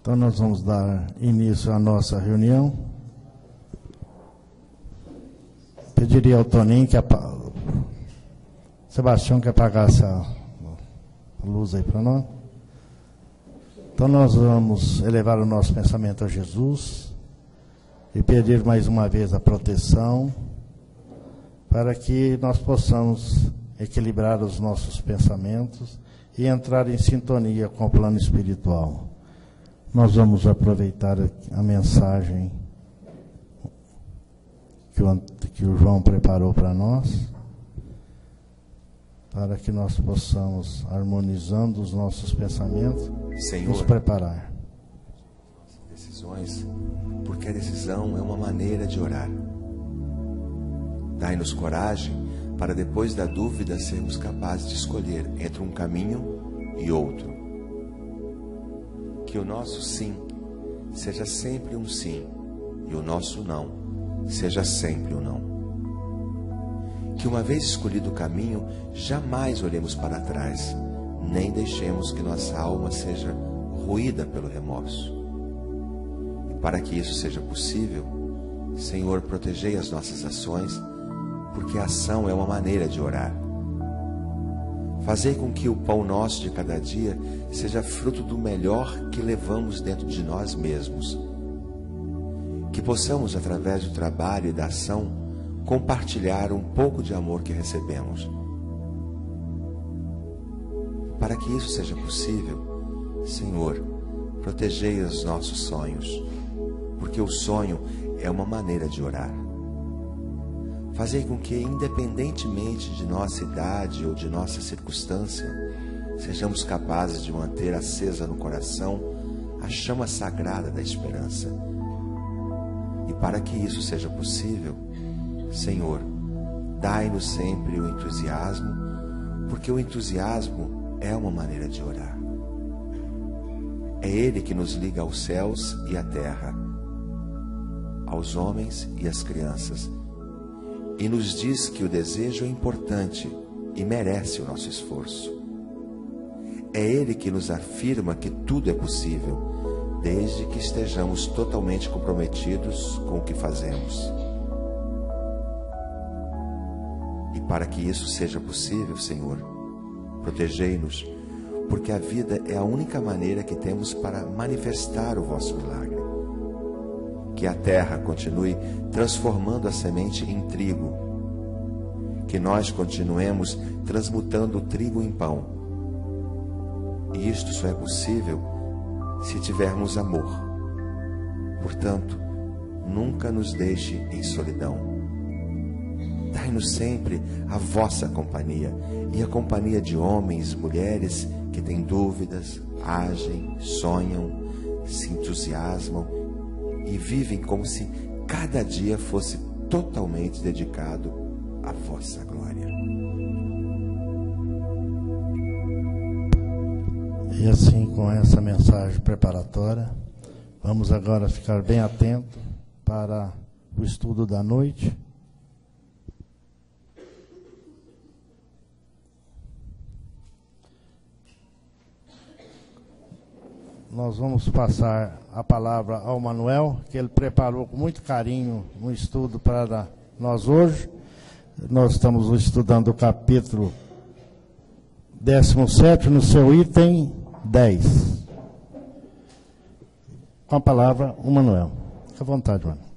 Então nós vamos dar início à nossa reunião. Pediria ao Toninho que Sebastião que apagasse a luz aí para nós. Então nós vamos elevar o nosso pensamento a Jesus e pedir mais uma vez a proteção para que nós possamos equilibrar os nossos pensamentos e entrar em sintonia com o plano espiritual. Nós vamos aproveitar a mensagem que o João preparou para nós, para que nós possamos, harmonizando os nossos pensamentos, Senhor, nos preparar. Decisões, porque a decisão é uma maneira de orar. Dai-nos coragem para, depois da dúvida, sermos capazes de escolher entre um caminho e outro. Que o nosso sim seja sempre um sim e o nosso não seja sempre um não. Que uma vez escolhido o caminho, jamais olhemos para trás, nem deixemos que nossa alma seja roída pelo remorso. E para que isso seja possível, Senhor, protegei as nossas ações, porque a ação é uma maneira de orar. Fazei com que o pão nosso de cada dia seja fruto do melhor que levamos dentro de nós mesmos. Que possamos, através do trabalho e da ação, compartilhar um pouco de amor que recebemos. Para que isso seja possível, Senhor, protegei os nossos sonhos, porque o sonho é uma maneira de orar. Fazei com que, independentemente de nossa idade ou de nossa circunstância, sejamos capazes de manter acesa no coração a chama sagrada da esperança. E para que isso seja possível, Senhor, dai-nos sempre o entusiasmo, porque o entusiasmo é uma maneira de orar. É Ele que nos liga aos céus e à terra, aos homens e às crianças, e nos diz que o desejo é importante e merece o nosso esforço. É Ele que nos afirma que tudo é possível, desde que estejamos totalmente comprometidos com o que fazemos. E para que isso seja possível, Senhor, protegei-nos, porque a vida é a única maneira que temos para manifestar o vosso milagre. Que a terra continue transformando a semente em trigo. Que nós continuemos transmutando o trigo em pão. E isto só é possível se tivermos amor. Portanto, nunca nos deixe em solidão. Dai-nos sempre a vossa companhia e a companhia de homens e mulheres que têm dúvidas, agem, sonham, se entusiasmam e vivem como se cada dia fosse totalmente dedicado à vossa glória. E assim, com essa mensagem preparatória, vamos agora ficar bem atentos para o estudo da noite. Nós vamos passar a palavra ao Manuel, que ele preparou com muito carinho um estudo para nós hoje. Nós estamos estudando o capítulo 17, no seu item 10. Com a palavra, o Manuel. Fique à vontade, Manuel.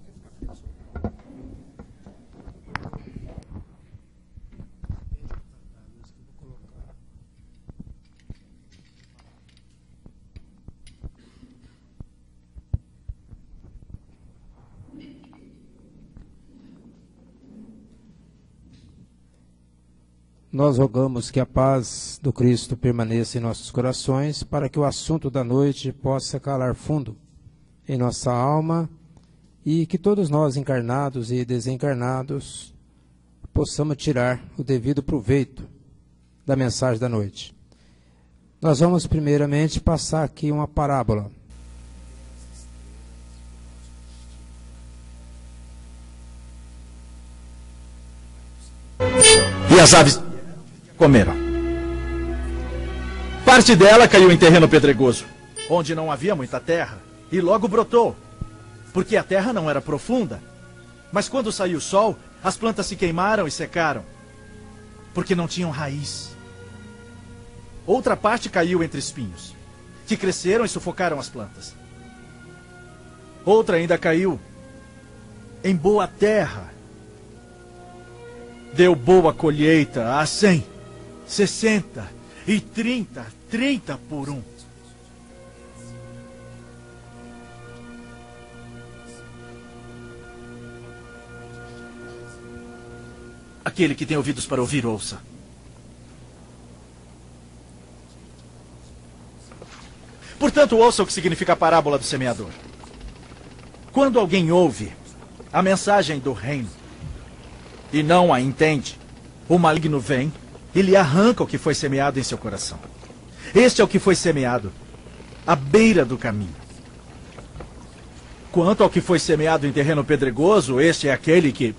Nós rogamos que a paz do Cristo permaneça em nossos corações, para que o assunto da noite possa calar fundo em nossa alma e que todos nós, encarnados e desencarnados, possamos tirar o devido proveito da mensagem da noite. Nós vamos primeiramente passar aqui uma parábola. E as aves comeram. Parte dela caiu em terreno pedregoso. onde não havia muita terra, e logo brotou, porque a terra não era profunda. Mas quando saiu o sol, as plantas se queimaram e secaram, porque não tinham raiz. Outra parte caiu entre espinhos, que cresceram e sufocaram as plantas. Outra ainda caiu em boa terra. Deu boa colheita a 100, 60 e 30 por um. Aquele que tem ouvidos para ouvir, ouça. Portanto, ouça o que significa a parábola do semeador. Quando alguém ouve a mensagem do reino e não a entende, o maligno vem e lhe arranca o que foi semeado em seu coração. Este é o que foi semeado à beira do caminho. Quanto ao que foi semeado em terreno pedregoso, este é aquele que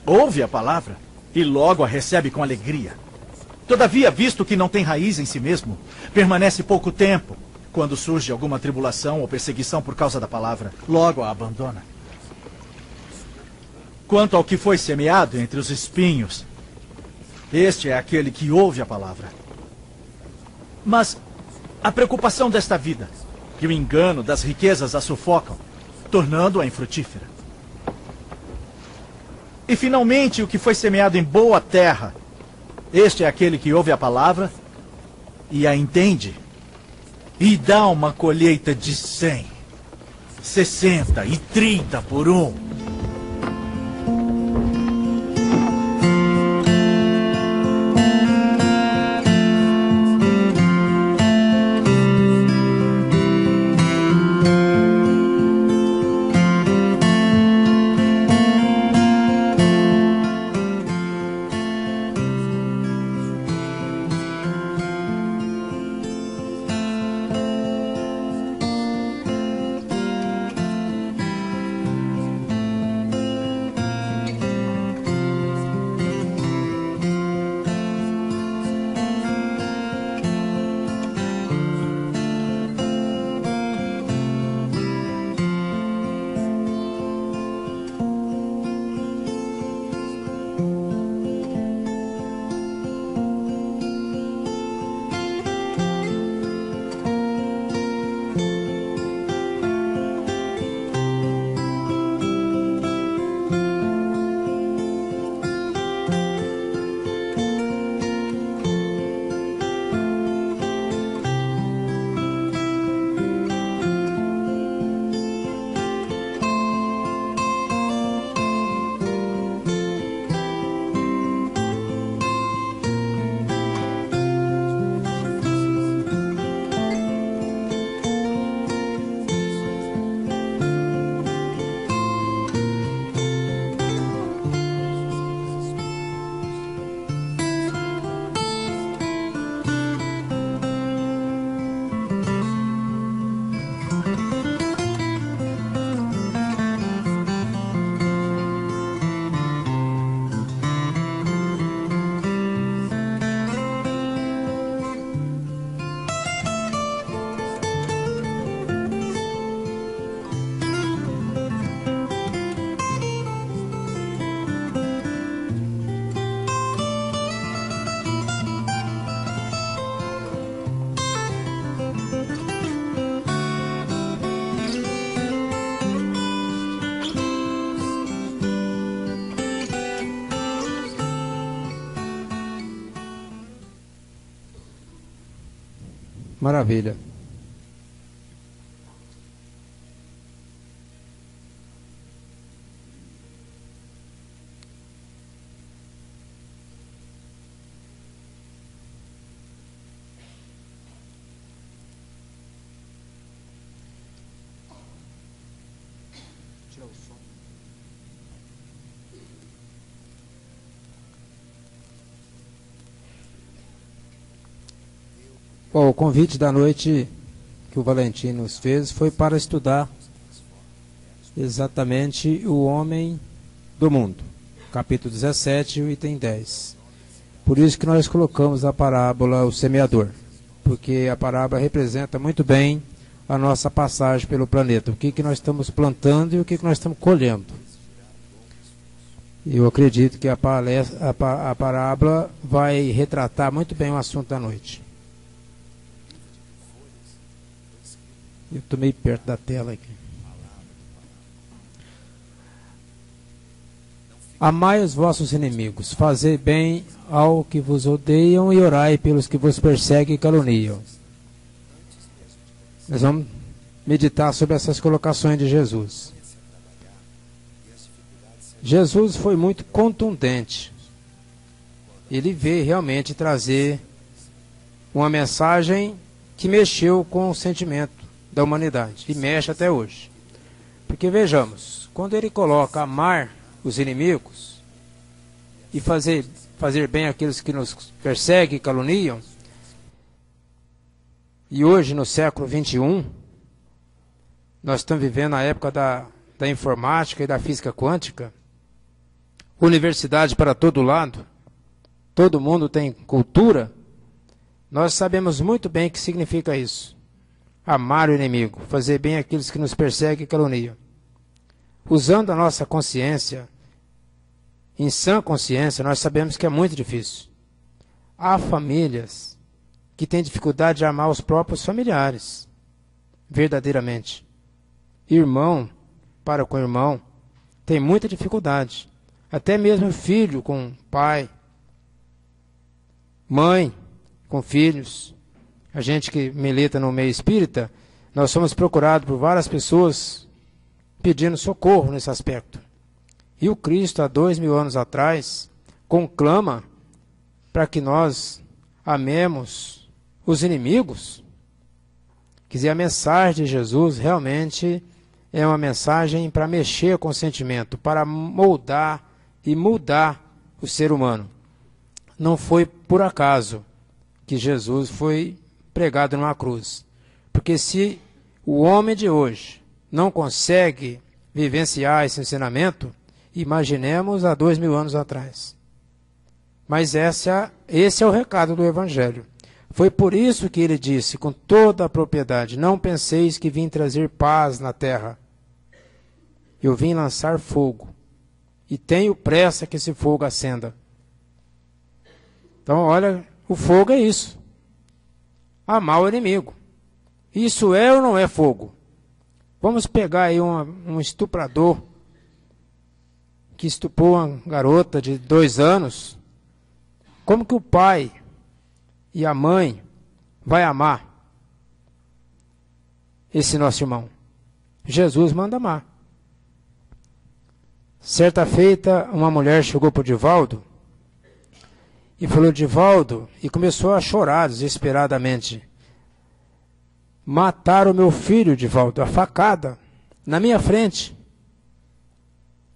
ouve a palavra e logo a recebe com alegria. Todavia, visto que não tem raiz em si mesmo, permanece pouco tempo. Quando surge alguma tribulação ou perseguição por causa da palavra, logo a abandona. Quanto ao que foi semeado entre os espinhos, este é aquele que ouve a palavra. Mas a preocupação desta vida e o engano das riquezas a sufocam, tornando-a infrutífera. E finalmente o que foi semeado em boa terra, este é aquele que ouve a palavra e a entende, e dá uma colheita de 100, 60 e 30 por um. Maravilha. Bom, o convite da noite que o Valentim nos fez foi para estudar exatamente o homem do mundo, capítulo 17, item 10. Por isso que nós colocamos a parábola O Semeador, porque a parábola representa muito bem a nossa passagem pelo planeta, o que nós estamos plantando e o que nós estamos colhendo. Eu acredito que a parábola vai retratar muito bem o assunto da noite. Eu estou meio perto da tela aqui. Amai os vossos inimigos, fazei bem ao que vos odeiam e orai pelos que vos perseguem e caluniam. Nós vamos meditar sobre essas colocações de Jesus. Jesus foi muito contundente. Ele veio realmente trazer uma mensagem que mexeu com o sentimento da humanidade, e mexe até hoje. Porque vejamos, quando ele coloca amar os inimigos e fazer bem aqueles que nos perseguem e caluniam, e hoje no século 21, nós estamos vivendo a época da informática e da física quântica, universidade para todo lado, todo mundo tem cultura, nós sabemos muito bem o que significa isso. Amar o inimigo, fazer bem aqueles que nos perseguem e caluniam. Usando a nossa consciência, em sã consciência, nós sabemos que é muito difícil. Há famílias que têm dificuldade de amar os próprios familiares, verdadeiramente. Irmão para com irmão tem muita dificuldade. Até mesmo filho com pai, mãe com filhos. A gente que milita no meio espírita, nós somos procurados por várias pessoas pedindo socorro nesse aspecto. E o Cristo, há 2000 anos atrás, conclama para que nós amemos os inimigos. Quer dizer, a mensagem de Jesus realmente é uma mensagem para mexer com o sentimento, para moldar e mudar o ser humano. Não foi por acaso que Jesus foi pregado numa cruz. Porque se o homem de hoje não consegue vivenciar esse ensinamento, imaginemos há 2000 anos atrás. Mas esse é o recado do Evangelho. Foi por isso que ele disse com toda a propriedade: não penseis que vim trazer paz na terra. Eu vim lançar fogo. E tenho pressa que esse fogo acenda. Então, olha, o fogo é isso. Amar o inimigo. Isso é ou não é fogo? Vamos pegar aí um estuprador que estuprou uma garota de 2 anos. Como que o pai e a mãe vai amar esse nosso irmão? Jesus manda amar. Certa feita, uma mulher chegou para o Divaldo e falou: Divaldo, e começou a chorar desesperadamente. Mataram o meu filho, Divaldo, a facada, na minha frente.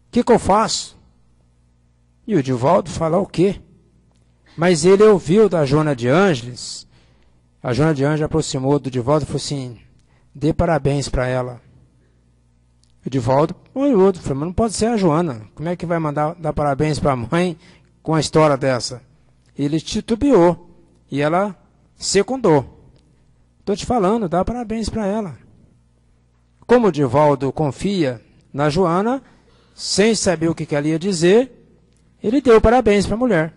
O que eu faço? E o Divaldo fala: o quê? Mas ele ouviu da Joana de Ângeles. A Joana de Ângeles aproximou do Divaldo e falou assim: dê parabéns para ela. O Divaldo olhou, falou: mas não pode ser a Joana. Como é que vai dar parabéns para a mãe com a história dessa? Ele titubeou e ela secundou. Estou te falando, dá parabéns para ela. Como o Divaldo confia na Joana, sem saber o que ela ia dizer, ele deu parabéns para a mulher.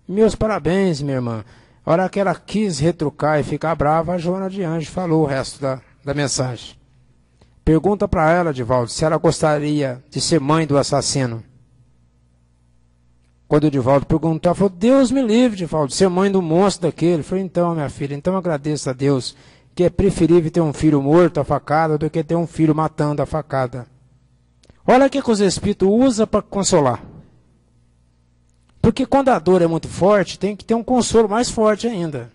Meus parabéns, minha irmã. A hora que ela quis retrucar e ficar brava, a Joana de Anjos falou o resto da mensagem. Pergunta para ela, Divaldo, se ela gostaria de ser mãe do assassino. Quando o Divaldo perguntou, ela falou: Deus me livre, Divaldo, ser mãe do monstro daquele. Ele falou: então, minha filha, então agradeça a Deus, que é preferível ter um filho morto a facada do que ter um filho matando a facada. Olha o que os Espíritos usam para consolar. Porque quando a dor é muito forte, tem que ter um consolo mais forte ainda.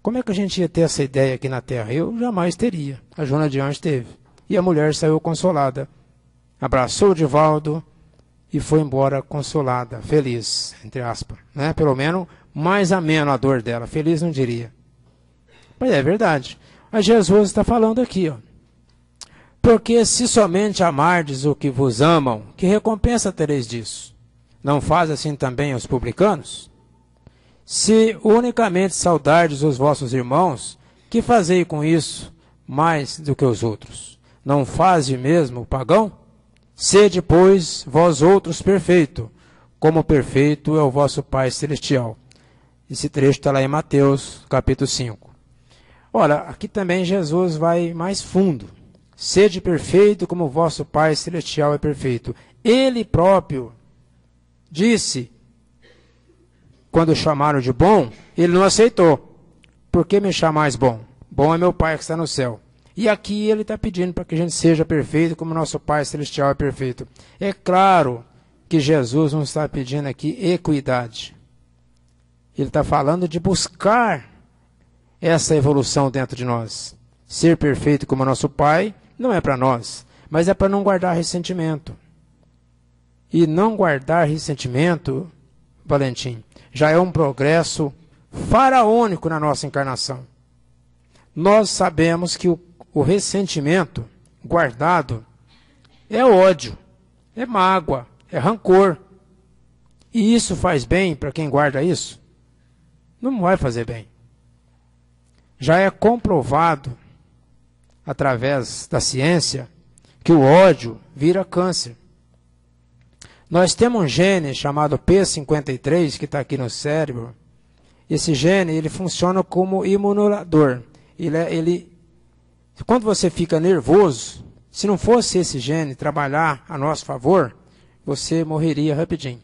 Como é que a gente ia ter essa ideia aqui na Terra? Eu jamais teria. A Joana de Anjos teve. E a mulher saiu consolada. Abraçou o Divaldo e foi embora consolada, feliz, entre aspas. Né? Pelo menos mais ameno a dor dela. Feliz não diria. Mas é verdade. Mas Jesus está falando aqui, ó. Porque se somente amardes o que vos amam, que recompensa tereis disso? Não faz assim também os publicanos? Se unicamente saudardes os vossos irmãos, que fazei com isso mais do que os outros? Não faze mesmo o pagão? Sede, pois, vós outros perfeito, como perfeito é o vosso Pai Celestial. Esse trecho está lá em Mateus, capítulo 5. Olha, aqui também Jesus vai mais fundo. Sede perfeito como o vosso Pai Celestial é perfeito. Ele próprio disse, quando o chamaram de bom, ele não aceitou. Por que me chamais bom? Bom é meu Pai que está no céu. E aqui ele está pedindo para que a gente seja perfeito como nosso Pai Celestial é perfeito. É claro que Jesus não está pedindo aqui equidade. Ele está falando de buscar essa evolução dentro de nós. Ser perfeito como nosso Pai não é para nós, mas é para não guardar ressentimento. E não guardar ressentimento, Valentim, já é um progresso faraônico na nossa encarnação. Nós sabemos que o ressentimento guardado é ódio, é mágoa, é rancor. E isso faz bem para quem guarda isso? Não vai fazer bem. Já é comprovado, através da ciência, que o ódio vira câncer. Nós temos um gene chamado P53, que está aqui no cérebro. Esse gene ele funciona como imunizador. Quando você fica nervoso, se não fosse esse gene trabalhar a nosso favor, você morreria rapidinho.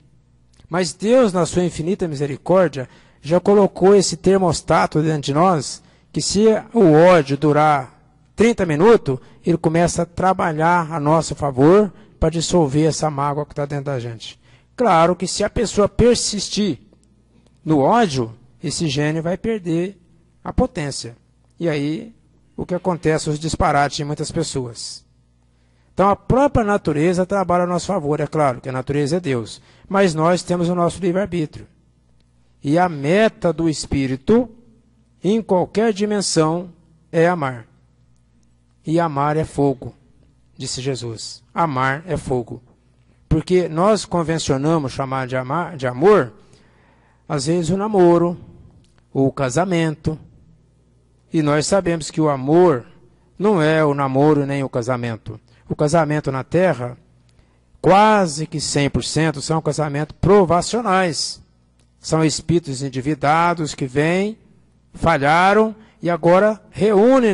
Mas Deus, na sua infinita misericórdia, já colocou esse termostato dentro de nós, que se o ódio durar 30 minutos, ele começa a trabalhar a nosso favor para dissolver essa mágoa que está dentro da gente. Claro que se a pessoa persistir no ódio, esse gene vai perder a potência. E aí, o que acontece, os disparates de muitas pessoas. Então, a própria natureza trabalha a nosso favor. É claro que a natureza é Deus, mas nós temos o nosso livre-arbítrio. E a meta do Espírito, em qualquer dimensão, é amar. E amar é fogo, disse Jesus. Amar é fogo. Porque nós convencionamos chamar de amor, às vezes o namoro, ou o casamento. E nós sabemos que o amor não é o namoro nem o casamento. O casamento na Terra, quase que 100% são casamentos provacionais. São espíritos endividados que vêm, falharam e agora reúnem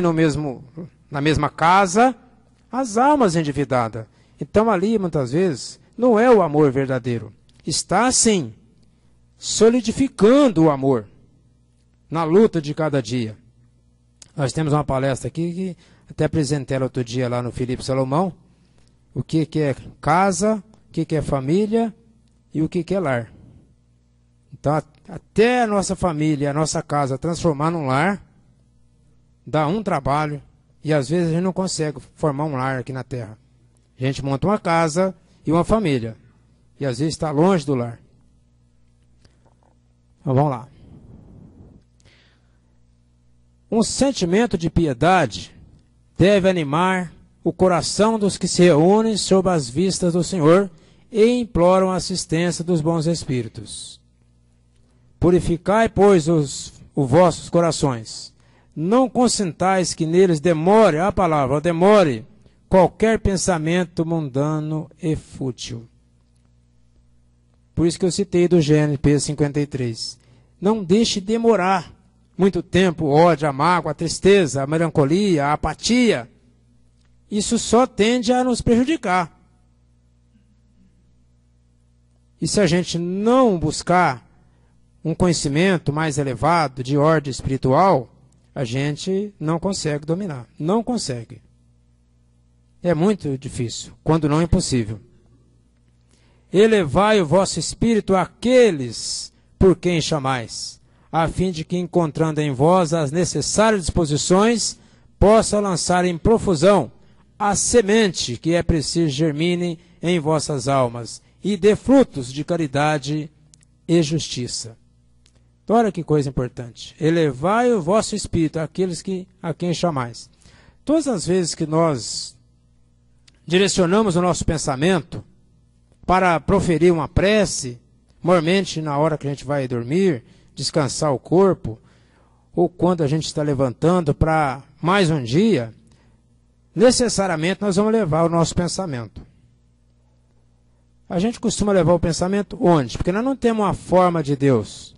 na mesma casa as almas endividadas. Então ali, muitas vezes, não é o amor verdadeiro. Está, sim, solidificando o amor na luta de cada dia. Nós temos uma palestra aqui que até apresentei ela outro dia lá no Felipe Salomão. O que é casa, o que é família e o que é lar. Então, até a nossa família, a nossa casa transformar num lar, dá um trabalho. E às vezes a gente não consegue formar um lar aqui na Terra. A gente monta uma casa e uma família. E às vezes está longe do lar. Então vamos lá. Um sentimento de piedade deve animar o coração dos que se reúnem sob as vistas do Senhor e imploram a assistência dos bons espíritos. Purificai, pois, os vossos corações. Não consintais que neles demore qualquer pensamento mundano e fútil. Por isso que eu citei do gene P53. Não deixe demorar muito tempo o ódio, a mágoa, a tristeza, a melancolia, a apatia. Isso só tende a nos prejudicar. E se a gente não buscar um conhecimento mais elevado, de ordem espiritual, a gente não consegue dominar. Não consegue. É muito difícil, quando não é impossível. Elevai o vosso espírito àqueles por quem chamais, a fim de que, encontrando em vós as necessárias disposições, possa lançar em profusão a semente que é preciso germine em vossas almas e dê frutos de caridade e justiça. Então, olha que coisa importante. Elevai o vosso espírito àqueles a quem chamais. Todas as vezes que nós direcionamos o nosso pensamento para proferir uma prece, mormente na hora que a gente vai dormir, descansar o corpo, ou quando a gente está levantando para mais um dia, necessariamente nós vamos levar o nosso pensamento. A gente costuma levar o pensamento onde? Porque nós não temos uma forma de Deus.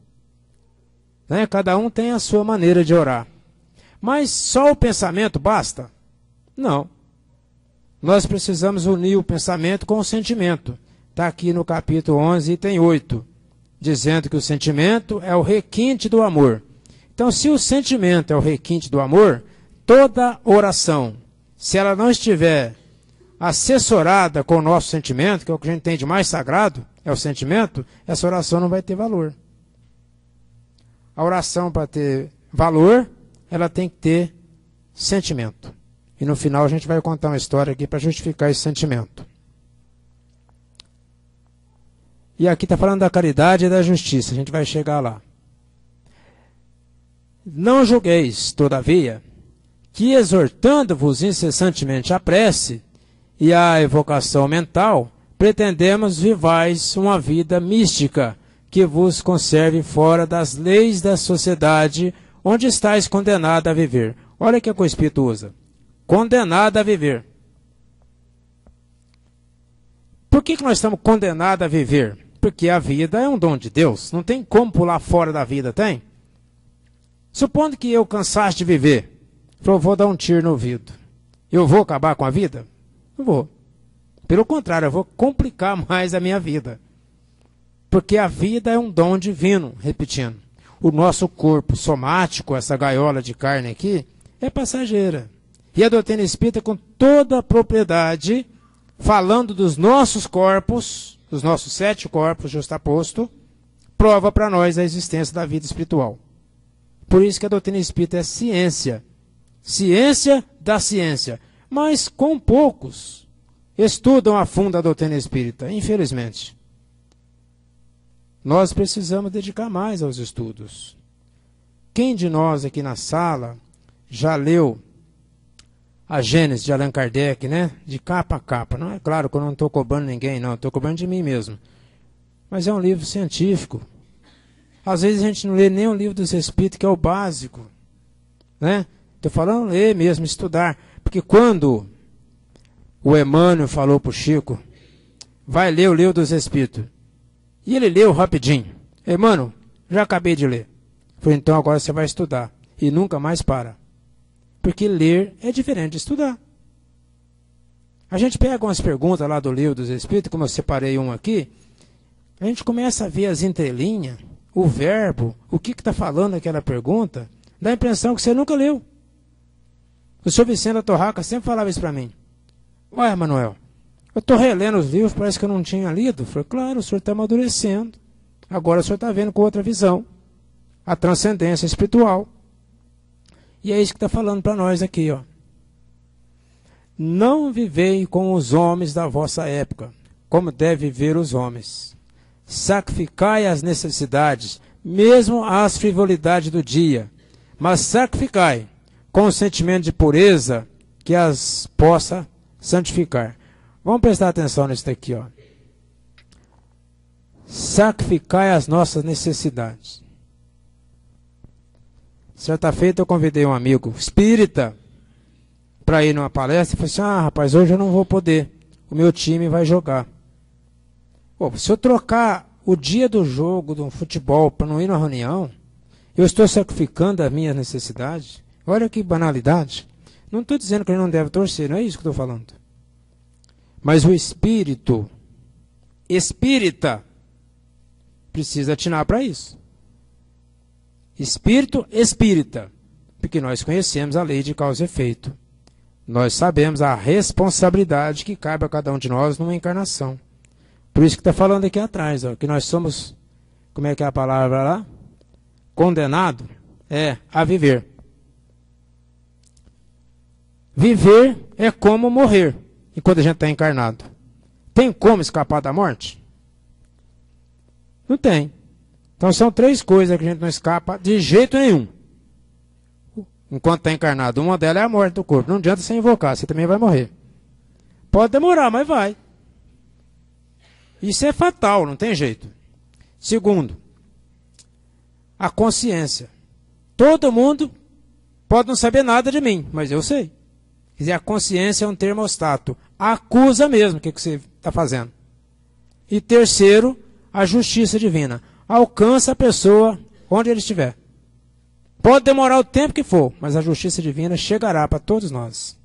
Né? Cada um tem a sua maneira de orar. Mas só o pensamento basta? Não. Nós precisamos unir o pensamento com o sentimento. Está aqui no capítulo 11, item 8, dizendo que o sentimento é o requinte do amor. Então, se o sentimento é o requinte do amor, toda oração, se ela não estiver assessorada com o nosso sentimento, que é o que a gente tem de mais sagrado, é o sentimento, essa oração não vai ter valor. A oração, para ter valor, ela tem que ter sentimento. E no final a gente vai contar uma história aqui para justificar esse sentimento. E aqui está falando da caridade e da justiça, a gente vai chegar lá. Não julgueis, todavia, que exortando-vos incessantemente a prece e a evocação mental, pretendemos vivais uma vida mística, que vos conserve fora das leis da sociedade, onde estáis condenado a viver. Olha o que o Espírito usa. Condenado a viver. Por que nós estamos condenados a viver? Porque a vida é um dom de Deus. Não tem como pular fora da vida, tem? Supondo que eu cansasse de viver, eu vou dar um tiro no ouvido. Eu vou acabar com a vida? Não vou. Pelo contrário, eu vou complicar mais a minha vida. Porque a vida é um dom divino, repetindo. O nosso corpo somático, essa gaiola de carne aqui, é passageira. E a doutrina espírita, com toda a propriedade, falando dos nossos corpos, dos nossos 7 corpos justaposto, prova para nós a existência da vida espiritual. Por isso que a doutrina espírita é ciência. Ciência da ciência. Mas com poucos estudam a fundo a doutrina espírita, infelizmente. Nós precisamos dedicar mais aos estudos. Quem de nós aqui na sala já leu a Gênesis de Allan Kardec, né? De capa a capa. Não é claro que eu não estou cobrando ninguém, não. Estou cobrando de mim mesmo. Mas é um livro científico. Às vezes a gente não lê nem o livro dos Espíritos, que é o básico. Né? Estou falando ler mesmo, estudar. Porque quando o Emmanuel falou para o Chico, vai ler o livro dos Espíritos. E ele leu rapidinho. Emmanuel, já acabei de ler. Falei, então agora você vai estudar. E nunca mais para. Porque ler é diferente de estudar. A gente pega umas perguntas lá do livro dos Espíritos, como eu separei um aqui, a gente começa a ver as entrelinhas, o verbo, o que está falando aquela pergunta, dá a impressão que você nunca leu. O senhor Vicente da Torraca sempre falava isso para mim. Ué, Manuel, eu estou relendo os livros, parece que eu não tinha lido. Eu falei, claro, o senhor está amadurecendo. Agora o senhor está vendo com outra visão. A transcendência espiritual. E é isso que está falando para nós aqui, ó. Não vivei com os homens da vossa época, como deve viver os homens. Sacrificai as necessidades, mesmo as frivolidades do dia, mas sacrificai com o sentimento de pureza que as possa santificar. Vamos prestar atenção nisso daqui, ó. Sacrificai as nossas necessidades. Certa feita eu convidei um amigo espírita para ir numa palestra e falei assim, rapaz, hoje eu não vou poder, o meu time vai jogar. Pô, se eu trocar o dia do jogo, do futebol, para não ir na reunião, eu estou sacrificando as minhas necessidades. Olha que banalidade. Não estou dizendo que ele não deve torcer, não é isso que estou falando. Mas o espírito espírita precisa atinar para isso. Espírito espírita, porque nós conhecemos a lei de causa e efeito. Nós sabemos a responsabilidade que cabe a cada um de nós numa encarnação. Por isso que está falando aqui atrás, ó, que nós somos, como é que é a palavra lá? Condenado a viver. Viver é como morrer, enquanto a gente está encarnado. Tem como escapar da morte? Não tem. Então são 3 coisas que a gente não escapa de jeito nenhum. Enquanto está encarnado. Uma delas é a morte do corpo. Não adianta você invocar, você também vai morrer. Pode demorar, mas vai. Isso é fatal, não tem jeito. Segundo, a consciência. Todo mundo pode não saber nada de mim, mas eu sei. Quer dizer, a consciência é um termostato. Acusa mesmo o que você está fazendo. E terceiro, a justiça divina. Alcança a pessoa onde ele estiver. Pode demorar o tempo que for, mas a justiça divina chegará para todos nós.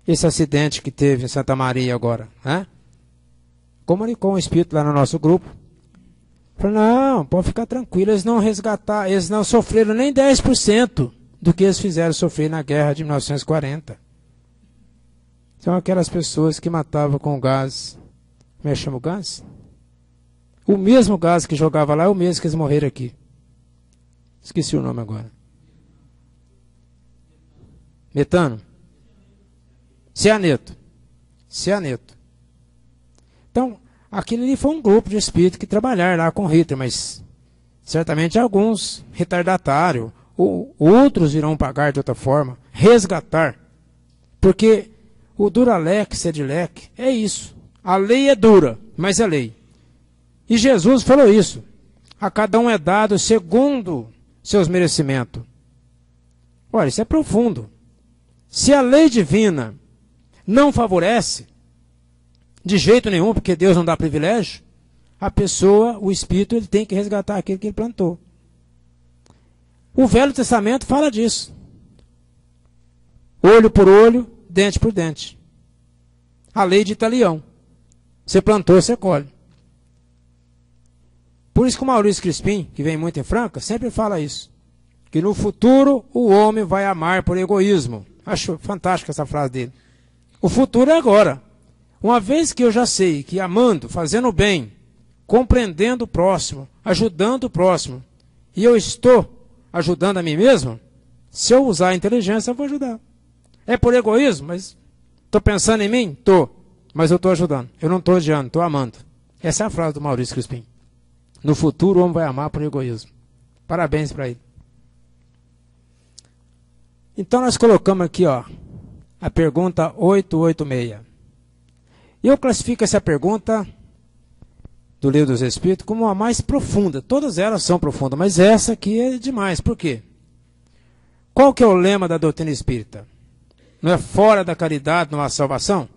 Esse acidente que teve em Santa Maria agora, né? Comunicou um espírito lá no nosso grupo. Falou, não, pode ficar tranquilo, eles não resgataram, eles não sofreram nem 10% do que eles fizeram sofrer na guerra de 1940. São aquelas pessoas que matavam com gás. Como é que chama o gás? O mesmo gás que jogava lá é o mesmo que eles morreram aqui. Esqueci o nome agora. Metano? Cianeto. Cianeto. Então, aquilo ali foi um grupo de espíritos que trabalharam lá com Hitler, mas certamente alguns retardatários, ou outros irão pagar de outra forma, resgatar. Porque o Duralec, Sedilec, é isso. A lei é dura, mas é lei. E Jesus falou isso. A cada um é dado segundo seus merecimentos. Olha, isso é profundo. Se a lei divina não favorece, de jeito nenhum, porque Deus não dá privilégio, a pessoa, o espírito, ele tem que resgatar aquilo que ele plantou. O Velho Testamento fala disso. Olho por olho, dente por dente. A lei de Italião. Você plantou, você colhe. Por isso que o Maurício Crispim, que vem muito em Franca, sempre fala isso. Que no futuro o homem vai amar por egoísmo. Acho fantástica essa frase dele. O futuro é agora. Uma vez que eu já sei que amando, fazendo bem, compreendendo o próximo, ajudando o próximo, e eu estou ajudando a mim mesmo, se eu usar a inteligência, eu vou ajudar. É por egoísmo, mas estou pensando em mim? Estou. Mas eu estou ajudando. Eu não estou odiando, estou amando. Essa é a frase do Maurício Crispim. No futuro o homem vai amar por egoísmo. Parabéns para ele. Então nós colocamos aqui, ó, a pergunta 886. E eu classifico essa pergunta do Livro dos Espíritos como a mais profunda. Todas elas são profundas, mas essa aqui é demais. Por quê? Qual que é o lema da doutrina espírita? Não é fora da caridade não há salvação?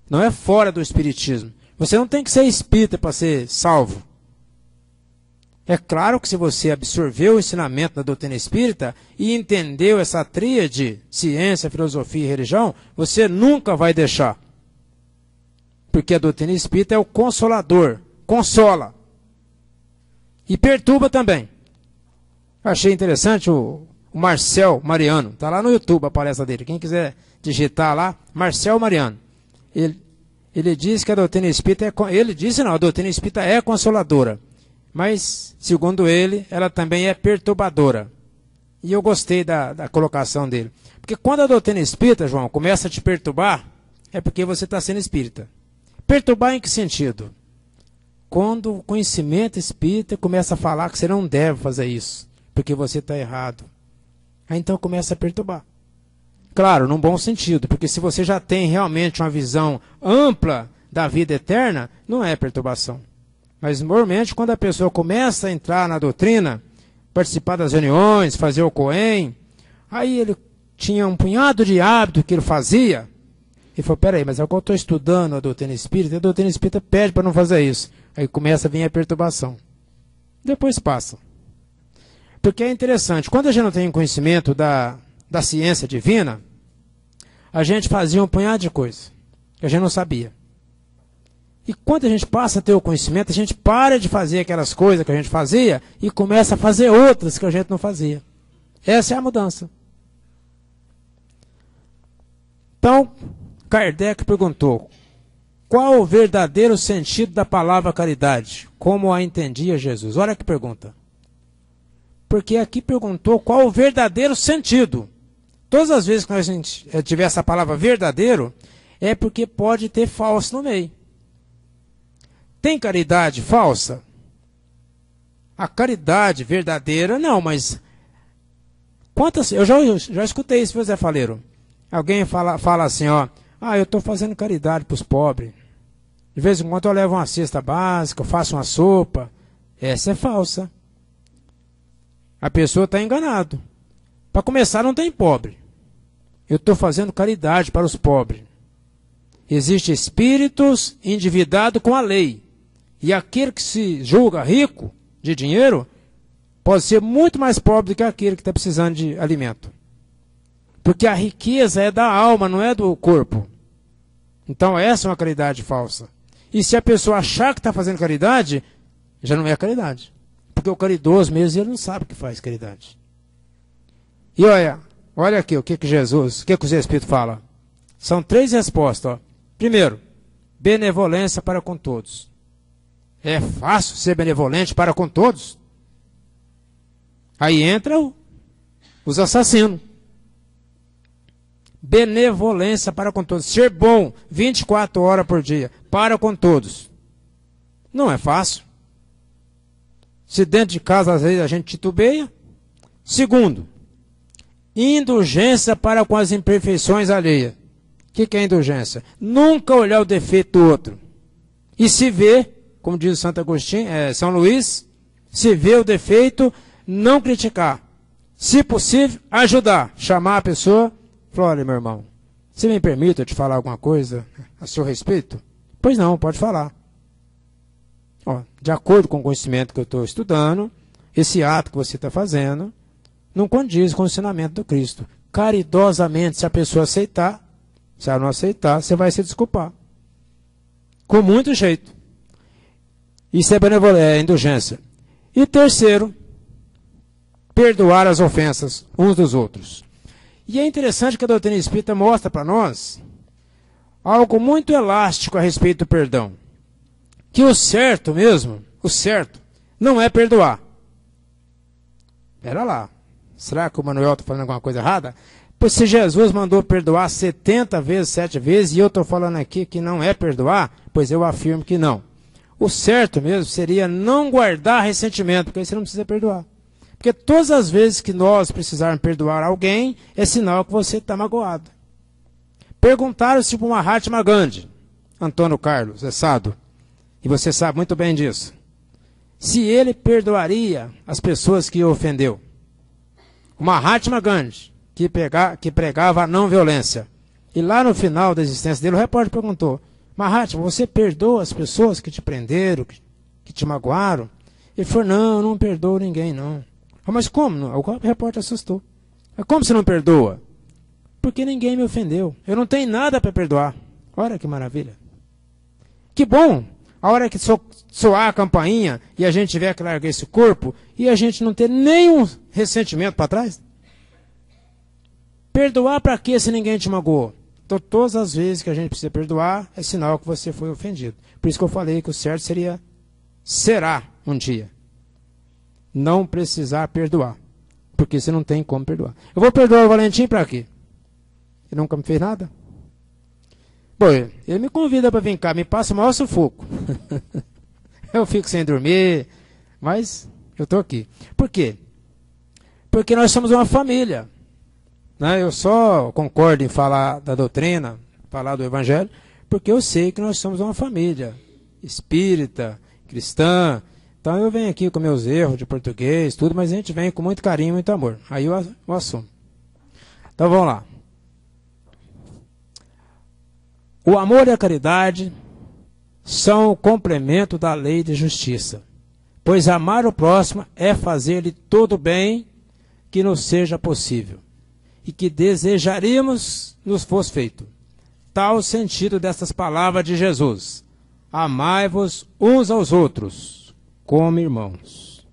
Não é fora do espiritismo. Você não tem que ser espírita para ser salvo. É claro que se você absorveu o ensinamento da doutrina espírita e entendeu essa tríade, ciência, filosofia e religião, você nunca vai deixar. Porque a doutrina espírita é o consolador, consola. E perturba também. Achei interessante o Marcel Mariano, está lá no YouTube a palestra dele. Quem quiser digitar lá, Marcel Mariano. Ele diz que a doutrina espírita a doutrina espírita é consoladora. Mas, segundo ele, ela também é perturbadora. E eu gostei da colocação dele. Porque quando a doutrina espírita, João, começa a te perturbar, é porque você está sendo espírita. Perturbar em que sentido? Quando o conhecimento espírita começa a falar que você não deve fazer isso, porque você está errado. Aí então começa a perturbar. Claro, num bom sentido, porque se você já tem realmente uma visão ampla da vida eterna, não é perturbação. Mas normalmente quando a pessoa começa a entrar na doutrina, participar das reuniões, fazer o Cohen, aí ele tinha um punhado de hábito que ele fazia, e falou, peraí, mas agora eu estou estudando a doutrina espírita pede para não fazer isso. Aí começa a vir a perturbação. Depois passa. Porque é interessante, quando a gente não tem conhecimento da ciência divina, a gente fazia um punhado de coisa que a gente não sabia. E quando a gente passa a ter o conhecimento, a gente para de fazer aquelas coisas que a gente fazia e começa a fazer outras que a gente não fazia. Essa é a mudança. Então, Kardec perguntou, qual o verdadeiro sentido da palavra caridade? Como a entendia Jesus? Olha que pergunta. Porque aqui perguntou qual o verdadeiro sentido. Todas as vezes que nós tiver essa palavra verdadeiro, é porque pode ter falso no meio. Tem caridade falsa? A caridade verdadeira, não, mas quantas, eu já escutei isso, Zé Faleiro. Alguém fala assim, ó, eu estou fazendo caridade para os pobres. De vez em quando eu levo uma cesta básica, eu faço uma sopa. Essa é falsa. A pessoa está enganado. Para começar, não tem pobre. Eu estou fazendo caridade para os pobres. Existem espíritos endividados com a lei. E aquele que se julga rico de dinheiro pode ser muito mais pobre do que aquele que está precisando de alimento. Porque a riqueza é da alma, não é do corpo. Então essa é uma caridade falsa. E se a pessoa achar que está fazendo caridade, já não é caridade. Porque o caridoso mesmo, ele não sabe o que faz caridade. E olha aqui o que Jesus, o que os Espíritos falam. São 3 respostas. Ó. Primeiro, benevolência para com todos. É fácil ser benevolente para com todos? Aí entra os assassinos. Benevolência para com todos. Ser bom 24 horas por dia para com todos. Não é fácil. Se dentro de casa às vezes a gente titubeia. Segundo, indulgência para com as imperfeições alheias. O que é indulgência? Nunca olhar o defeito do outro. E se vê, como diz o Santo Agostinho, São Luís, se vê o defeito, não criticar. Se possível, ajudar. Chamar a pessoa. Falar, olha, meu irmão, você me permite eu te falar alguma coisa a seu respeito? Pois não, pode falar. Ó, de acordo com o conhecimento que eu estou estudando, esse ato que você está fazendo não condiz com o ensinamento do Cristo. Caridosamente, se a pessoa aceitar, se ela não aceitar, você vai se desculpar. Com muito jeito. Isso é indulgência. E terceiro, perdoar as ofensas uns dos outros. E é interessante que a doutrina espírita mostra para nós algo muito elástico a respeito do perdão. Que o certo mesmo, o certo, não é perdoar. Pera lá. Será que o Manuel está falando alguma coisa errada? Pois se Jesus mandou perdoar 70 vezes, 7 vezes, e eu estou falando aqui que não é perdoar, pois eu afirmo que não. O certo mesmo seria não guardar ressentimento, porque aí você não precisa perdoar. Porque todas as vezes que nós precisarmos perdoar alguém, é sinal que você está magoado. Perguntaram-se para o Mahatma Gandhi, Antônio Carlos Essado, e você sabe muito bem disso, se ele perdoaria as pessoas que o ofendeu. O Mahatma Gandhi, que pregava a não violência. E lá no final da existência dele, o repórter perguntou, Mahatma, você perdoa as pessoas que te prenderam, que te magoaram? Ele falou, não, eu não perdoo ninguém, não. Mas como? Não? O repórter assustou. Como você não perdoa? Porque ninguém me ofendeu. Eu não tenho nada para perdoar. Olha que maravilha. Que bom. A hora que soar a campainha e a gente tiver que largar esse corpo e a gente não ter nenhum ressentimento para trás. Perdoar para quê se ninguém te magoou? Então, todas as vezes que a gente precisa perdoar, é sinal que você foi ofendido. Por isso que eu falei que o certo será um dia não precisar perdoar. Porque você não tem como perdoar. Eu vou perdoar o Valentim para quê? Ele nunca me fez nada? Bom, ele me convida para vir cá, me passa o maior sufoco. Eu fico sem dormir, mas eu estou aqui. Por quê? Porque nós somos uma família. Né? Eu só concordo em falar da doutrina, falar do Evangelho, porque eu sei que nós somos uma família espírita, cristã. Então eu venho aqui com meus erros de português, tudo, mas a gente vem com muito carinho, muito amor. Aí eu assumo. Então vamos lá. O amor e a caridade são o complemento da lei de justiça, pois amar o próximo é fazer-lhe todo o bem que nos seja possível e que desejaríamos nos fosse feito. Tal o sentido dessas palavras de Jesus. Amai-vos uns aos outros, como irmãos.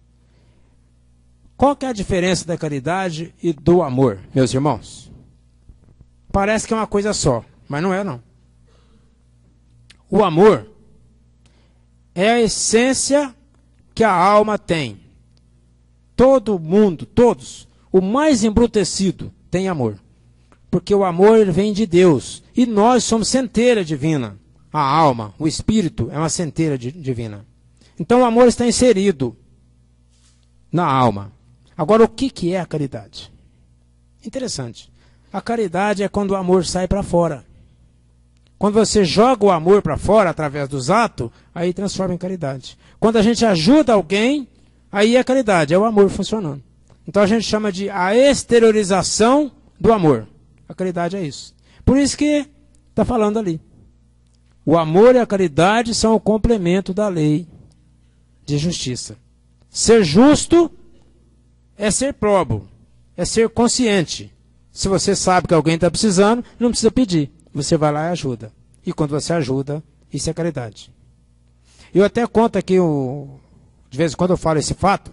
Qual que é a diferença da caridade e do amor, meus irmãos? Parece que é uma coisa só, mas não é não. O amor é a essência que a alma tem. Todo mundo, todos, o mais embrutecido tem amor. Porque o amor ele vem de Deus. E nós somos centelha divina. A alma, o espírito é uma centelha divina. Então o amor está inserido na alma. Agora o que é a caridade? Interessante. A caridade é quando o amor sai para fora. Quando você joga o amor para fora através dos atos, aí transforma em caridade. Quando a gente ajuda alguém, aí é caridade, é o amor funcionando. Então a gente chama de a exteriorização do amor. A caridade é isso. Por isso que está falando ali. O amor e a caridade são o complemento da lei de justiça. Ser justo é ser próprio, é ser consciente. Se você sabe que alguém está precisando, não precisa pedir. Você vai lá e ajuda. E quando você ajuda, isso é caridade. Eu até conto aqui, de vez em quando eu falo esse fato,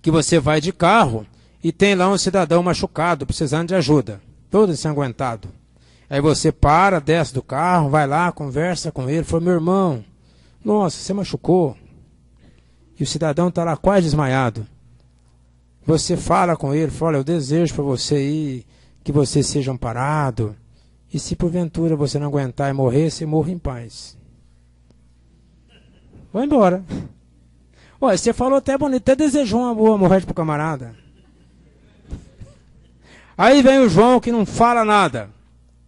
que você vai de carro e tem lá um cidadão machucado, precisando de ajuda, todo ensanguentado. Aí você para, desce do carro, vai lá, conversa com ele, fala, meu irmão, nossa, você machucou. E o cidadão está lá quase desmaiado. Você fala com ele, fala, eu desejo para você aí que você seja amparado. E se porventura você não aguentar e morrer, você morra em paz. Vai embora. Olha, você falou até bonito, até desejou uma boa morte pro camarada. Aí vem o João que não fala nada.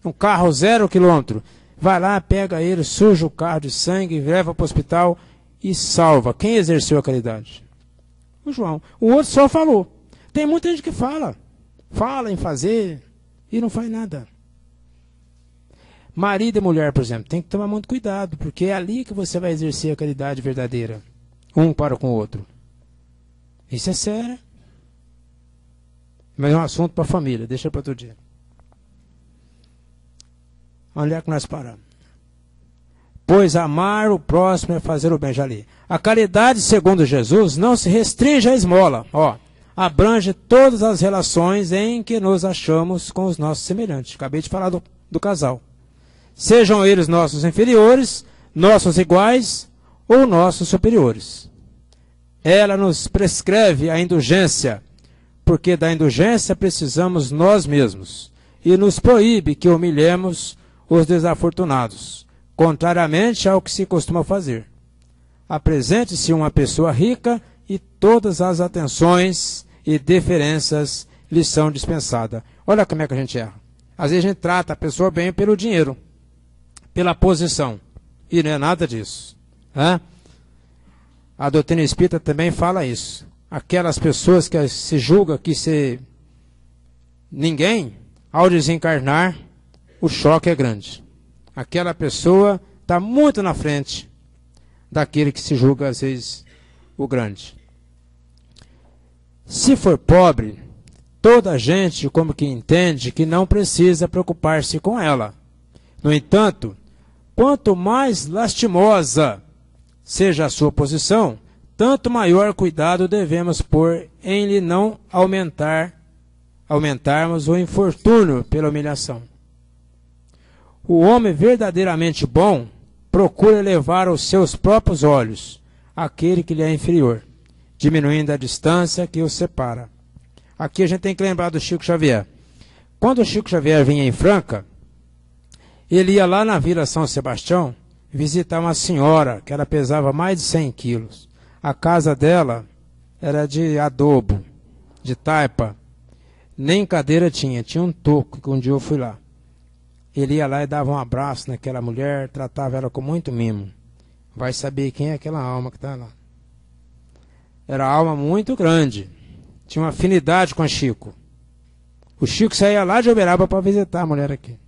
Um carro 0 quilômetro. Vai lá, pega ele, suja o carro de sangue, leva para o hospital e salva. Quem exerceu a caridade? O João. O outro só falou. Tem muita gente que fala. Fala em fazer e não faz nada. Marido e mulher, por exemplo, tem que tomar muito cuidado, porque é ali que você vai exercer a caridade verdadeira. Um para com o outro. Isso é sério. Mas é um assunto para a família. Deixa para outro dia. Onde é que nós paramos? Pois amar o próximo é fazer o bem, já li. A caridade, segundo Jesus, não se restringe à esmola. Abrange todas as relações em que nos achamos com os nossos semelhantes. Acabei de falar do casal. Sejam eles nossos inferiores, nossos iguais ou nossos superiores. Ela nos prescreve a indulgência, porque da indulgência precisamos nós mesmos, e nos proíbe que humilhemos os desafortunados, contrariamente ao que se costuma fazer. Apresente-se uma pessoa rica e todas as atenções e deferências lhe são dispensadas. Olha como é que a gente erra. Às vezes a gente trata a pessoa bem pelo dinheiro, pela posição, e não é nada disso. A doutrina espírita também fala isso. Aquelas pessoas que se julgam que se ninguém, ao desencarnar, o choque é grande. Aquela pessoa está muito na frente daquele que se julga, às vezes, o grande. Se for pobre, toda a gente como que entende que não precisa preocupar-se com ela. No entanto, quanto mais lastimosa seja a sua posição, tanto maior cuidado devemos pôr em lhe não aumentarmos o infortúnio pela humilhação. O homem verdadeiramente bom procura elevar os seus próprios olhos àquele que lhe é inferior, diminuindo a distância que o separa. Aqui a gente tem que lembrar do Chico Xavier. Quando o Chico Xavier vinha em Franca, ele ia lá na Vila São Sebastião visitar uma senhora que ela pesava mais de 100 quilos. A casa dela era de adobo, de taipa. Nem cadeira tinha um toco, que um dia eu fui lá. Ele ia lá e dava um abraço naquela mulher, tratava ela com muito mimo. Vai saber quem é aquela alma que está lá. Era uma alma muito grande. Tinha uma afinidade com o Chico. O Chico saía lá de Uberaba para visitar a mulher aqui.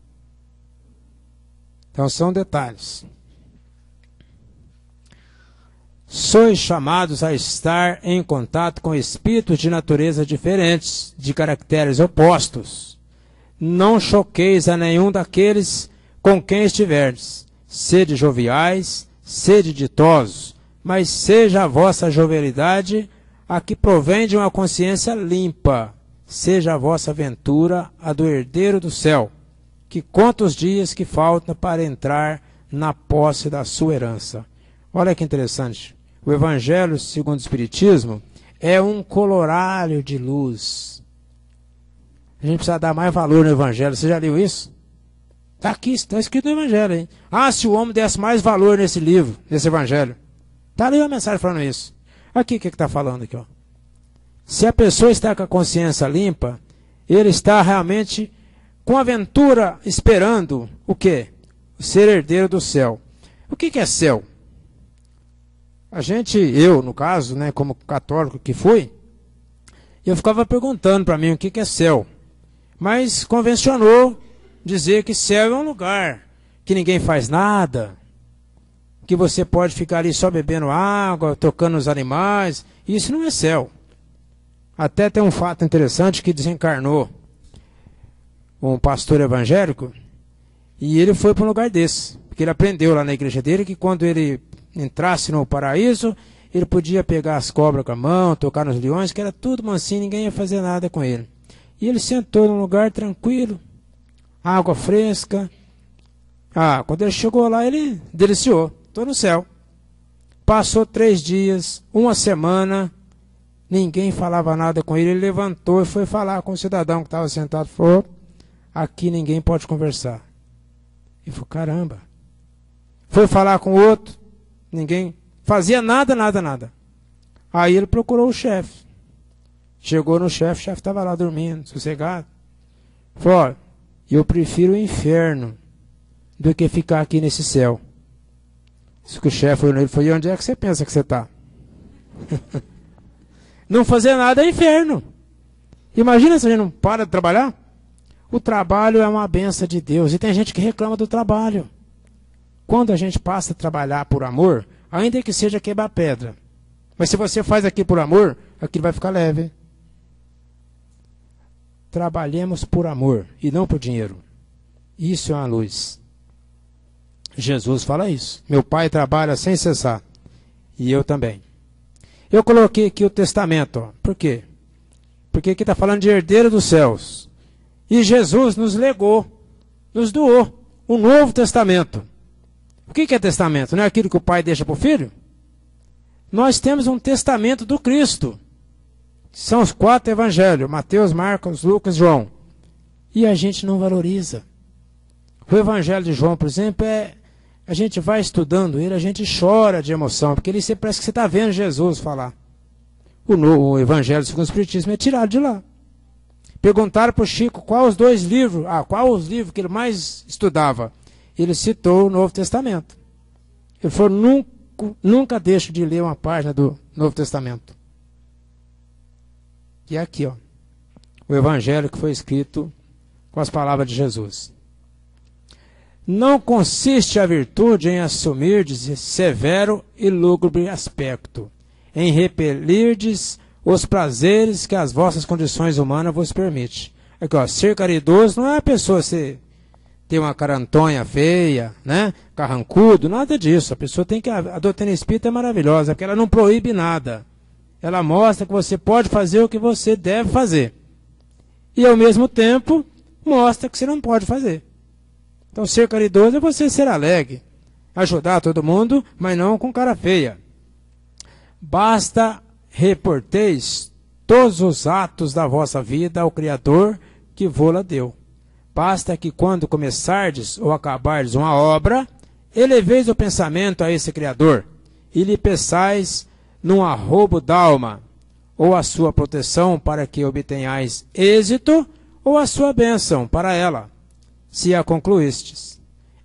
Então são detalhes. Sois chamados a estar em contato com espíritos de natureza diferentes, de caracteres opostos. Não choqueis a nenhum daqueles com quem estiverdes. Sede joviais, sede ditosos, mas seja a vossa jovialidade a que provém de uma consciência limpa. Seja a vossa aventura a do herdeiro do céu, que conta os dias que faltam para entrar na posse da sua herança. Olha que interessante. O Evangelho, segundo o Espiritismo, é um colorário de luz. A gente precisa dar mais valor no Evangelho. Você já leu isso? Está aqui, está escrito no Evangelho. Hein? Se o homem desse mais valor nesse livro, nesse Evangelho. Está ali uma mensagem falando isso. Aqui, o que está falando aqui? Se a pessoa está com a consciência limpa, ele está realmente com aventura esperando o quê? O ser herdeiro do céu. O que é céu? Eu, no caso, né, como católico que fui, eu ficava perguntando para mim o que é céu. mas convencionou dizer que céu é um lugar que ninguém faz nada, que você pode ficar ali só bebendo água, tocando os animais. Isso não é céu. Até tem um fato interessante que desencarnou um pastor evangélico e ele foi para um lugar desse, porque ele aprendeu lá na igreja dele que quando ele entrasse no paraíso, ele podia pegar as cobras com a mão, tocar nos leões, que era tudo mansinho, ninguém ia fazer nada com ele. E ele sentou num lugar tranquilo, água fresca. Quando ele chegou lá, ele deliciou. Estou no céu. Passou 3 dias, 1 semana, ninguém falava nada com ele. Ele levantou e foi falar com o cidadão que estava sentado. Falou, aqui ninguém pode conversar. E falou, caramba. Foi falar com o outro, ninguém fazia nada. Aí ele procurou o chefe. Chegou no chefe, o chefe estava lá dormindo, sossegado. Falou, olha, eu prefiro o inferno do que ficar aqui nesse céu. Isso que o chefe olhou nele falou, e onde é que você pensa que você está? Não fazer nada é inferno. Imagina se a gente não para de trabalhar. O trabalho é uma benção de Deus. E tem gente que reclama do trabalho. Quando a gente passa a trabalhar por amor, ainda que seja quebrar pedra. Mas se você faz aqui por amor, aquilo vai ficar leve. Trabalhemos por amor e não por dinheiro. Isso é uma luz. Jesus fala isso. Meu Pai trabalha sem cessar. E eu também. Eu coloquei aqui o testamento. Ó. Por quê? Porque aqui está falando de herdeiro dos céus. E Jesus nos legou, nos doou o Novo Testamento. O que é testamento? Não é aquilo que o pai deixa para o filho? Nós temos um testamento do Cristo. São os 4 evangelhos. Mateus, Marcos, Lucas, João. E a gente não valoriza. O evangelho de João, por exemplo, a gente vai estudando ele, a gente chora de emoção, porque ele parece que você está vendo Jesus falar. O evangelho segundo o Espiritismo é tirado de lá. Perguntaram para o Chico qual os 2 livros, qual os livros que ele mais estudava. Ele citou o Novo Testamento. Ele falou, nunca deixo de ler uma página do Novo Testamento. E aqui, ó, o evangelho que foi escrito com as palavras de Jesus. Não consiste a virtude em assumirdes severo e lúgubre aspecto, em repelirdes os prazeres que as vossas condições humanas vos permitem. Aqui, ó, ser caridoso não é a pessoa ter uma carantonha feia, né? Carrancudo, nada disso. A pessoa tem que... A doutrina espírita é maravilhosa, porque ela não proíbe nada. Ela mostra que você pode fazer o que você deve fazer. E, ao mesmo tempo, mostra que você não pode fazer. Então, ser caridoso é você ser alegre, ajudar todo mundo, mas não com cara feia. Basta reporteis todos os atos da vossa vida ao Criador que vô-la deu. Basta que quando começardes ou acabardes uma obra, eleveis o pensamento a esse Criador e lhe peçais num arrobo d'alma, ou a sua proteção para que obtenhais êxito, ou a sua bênção para ela, se a concluístes.